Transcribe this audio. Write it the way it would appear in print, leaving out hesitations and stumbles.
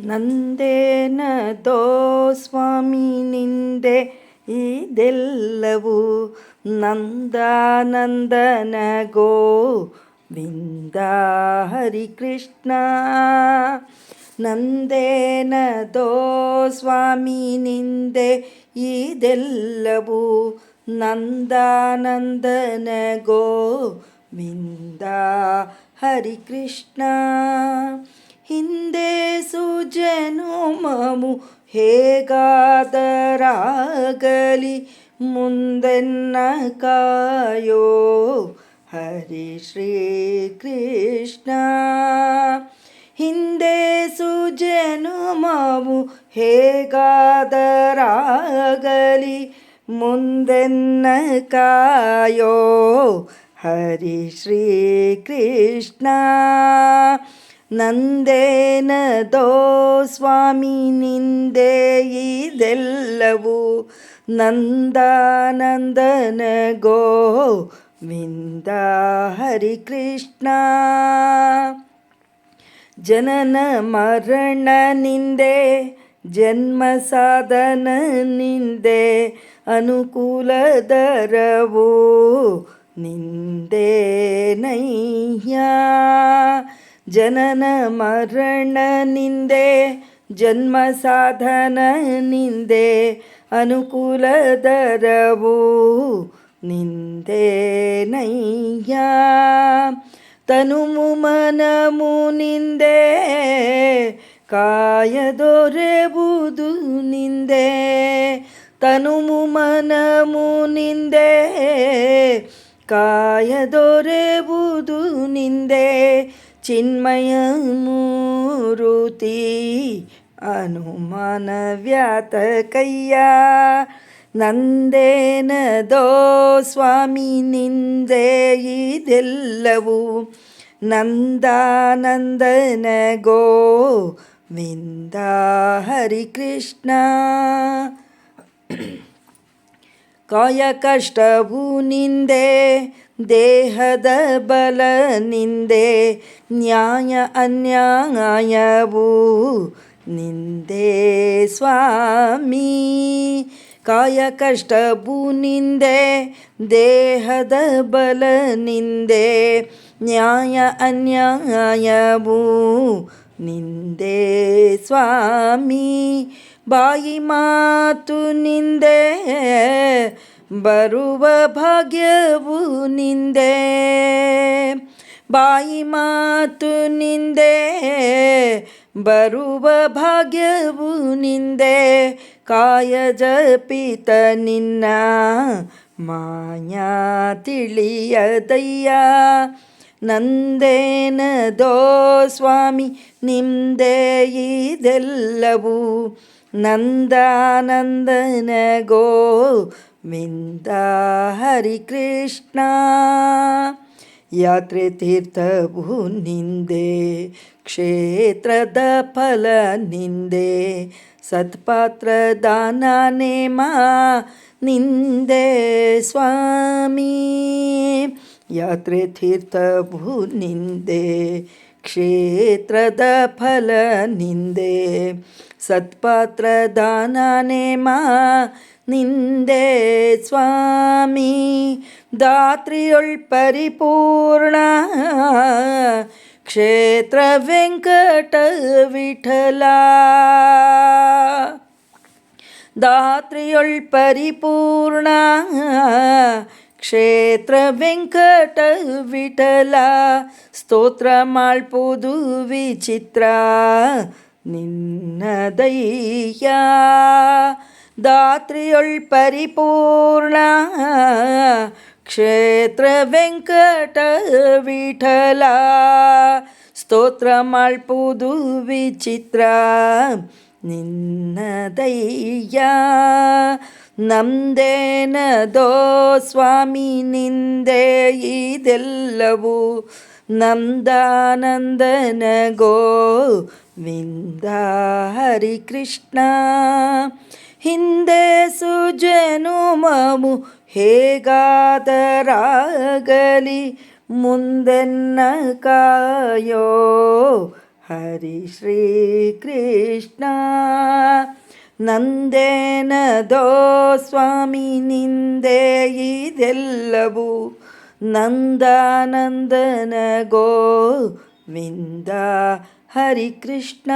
ನಂದೇನದೋ ಸ್ವಾಮಿ ನಿಂದೆ ಇದೆಲ್ಲವೂ ನಂದಾನಂದನ ಗೋವಿಂದ ಹರಿಕೃಷ್ಣ. ನಂದೇನದೋ ಸ್ವಾಮಿ ನಿಂದೆ ಇದೆಲ್ಲವೂ ನಂದಾನಂದನ ಗೋವಿಂದ ಹರಿಕೃಷ್ಣ. ಹಿಂದೆ ಸುಜನುಮವು ಹೇಗಾದರಾಗಲಿ ಮುಂದೆನ್ನ ಕಾಯೋ ಹರಿ ಶ್ರೀ ಕೃಷ್ಣ. ಹಿಂದೆ ಸುಜನುಮವು ಹೇಗಾದರಾಗಲಿ ಮುಂದೆನ್ನ ಕಾಯೋ ಹರಿ ಶ್ರೀ ಕೃಷ್ಣ. ನಂದೇನದೋ ಸ್ವಾಮಿ ನಿಂದೆ ಇದೆಲ್ಲವೂ ನಂದಾನಂದನ ಗೋವಿಂದ ಹರಿಕೃಷ್ಣ. ಜನನ ಮರಣ ನಿಂದೆ ಜನ್ಮ ಸಾಧನ ನಿಂದೆ ಅನುಕೂಲದರವು ನಿಂದೆ ನಯ್ಯ. ಜನನ ಮರಣ ನಿಂದೆ ಜನ್ಮ ಸಾಧನ ನಿಂದೆ ಅನುಕೂಲದರವು ನಿಂದೆ ನಯ್ಯ. ತನುಮು ಮನಮು ನಿಂದೆ ಕಾಯದೊರೆಬುದು ನಿಂದೆ. ತನುಮು ಮನಮು ನಿಂದೆ ಕಾಯದೊರೆಬುದು ನಿಂದೆ. ಚಿನ್ಮಯ ಮೂರುತಿ ಅನುಮಾನ ವ್ಯಾತಕಯ್ಯ. ನಂದೇನದೋ ಸ್ವಾಮಿ ನಿಂದೆ ಇದೆಲ್ಲವೂ ನಂದಾನಂದನ ಗೋವಿಂದ ಹರಿಕೃಷ್ಣ. ಕಾಯ ಕಷ್ಟವು ನಿಂದೆ ದೇಹದ ಬಲ ನಿಂದೆ. ನ್ಯಾಯ ಅನ್ಯಾಯವು ನಿಂದೆ ಸ್ವಾಮಿ. ಕಾಯ ಕಷ್ಟವು ನಿಂದೆ ದೇಹದ ಬಲ ನಿಂದೆ. ನ್ಯಾಯ ಅನ್ಯಾಯವು ನಿಂದೆ ಸ್ವಾಮಿ. ಬಾಯಿ ಮಾತು ನಿಂದೆ ಬರುವ ಭಾಗ್ಯವು ನಿಂದೆ. ಬಾಯಿ ಮಾತು ನಿಂದೆ ಬರುವ ಭಾಗ್ಯವು ನಿಂದೆ. ಕಾಯ ಜಪಿತ ನಿನ್ನ ಮಾಯಾ ತಿಳಿಯದಯ್ಯ. ನಂದೇನದೋ ಸ್ವಾಮಿ ನಿಂದೆ ಇದೆಲ್ಲವೂ ನಂದಾನಂದನ ಗೋವಿಂದ ಹರಿಕೃಷ್ಣ. ಯಾತ್ರೆ ತೀರ್ಥವು ನಿಂದೆ ಕ್ಷೇತ್ರದ ಫಲ ನಿಂದೆ. ಸತ್ಪಾತ್ರ ದಾನ ನೇಮ ನಿಂದೆ ಸ್ವಾಮಿ. ಯಾತ್ರೆ ತೀರ್ಥವು ನಿಂದೆ ಕ್ಷೇತ್ರದ ಫಲ ನಿಂದೆ. ಸತ್ಪಾತ್ರ ದಾನ ನೇಮ ನಿಂದೆ ಸ್ವಾಮಿ. ದಾತ್ರಿಯೊಳ್ ಪರಿಪೂರ್ಣ ಕ್ಷೇತ್ರ ವೆಂಕಟ ವಿಠಲ. ದಾತ್ರಿಯೊಳ್ ಪರಿಪೂರ್ಣ ಕ್ಷೇತ್ರ ವೆಂಕಟ ವಿಠಲ. ಸ್ತೋತ್ರ ಮಾಳ್ಪುದು ವಿಚಿತ್ರ ನಿನ್ನದಯ್ಯ. ದಾತ್ರಿಯೊಳ್ ಪರಿಪೂರ್ಣ ಕ್ಷೇತ್ರ ವೆಂಕಟ ವಿಠಲ. ಸ್ತೋತ್ರ ಮಾಳ್ಪುದು ವಿಚಿತ್ರ ನಿನ್ನದಯ್ಯ. ನಂದೇನದೋ ಸ್ವಾಮಿ ನಿಂದೆ ಇದೆಲ್ಲವೂ ನಂದಾನಂದನ ಗೋವಿಂದ ಹರಿಕೃಷ್ಣ. ಹಿಂದೆ ಸುಜನುಮವು ಹೇಗಾದರಾಗಲಿ ಮುಂದೆನ್ನ ಕಾಯೋ ಹರಿ ಶ್ರೀಕೃಷ್ಣ. ನಂದೇನದೋ ಸ್ವಾಮಿ ನಿಂದೆ ಇದೆಲ್ಲವೂ, ನಂದಾನಂದನ ಗೋವಿಂದ ಹರಿ ಕೃಷ್ಣ.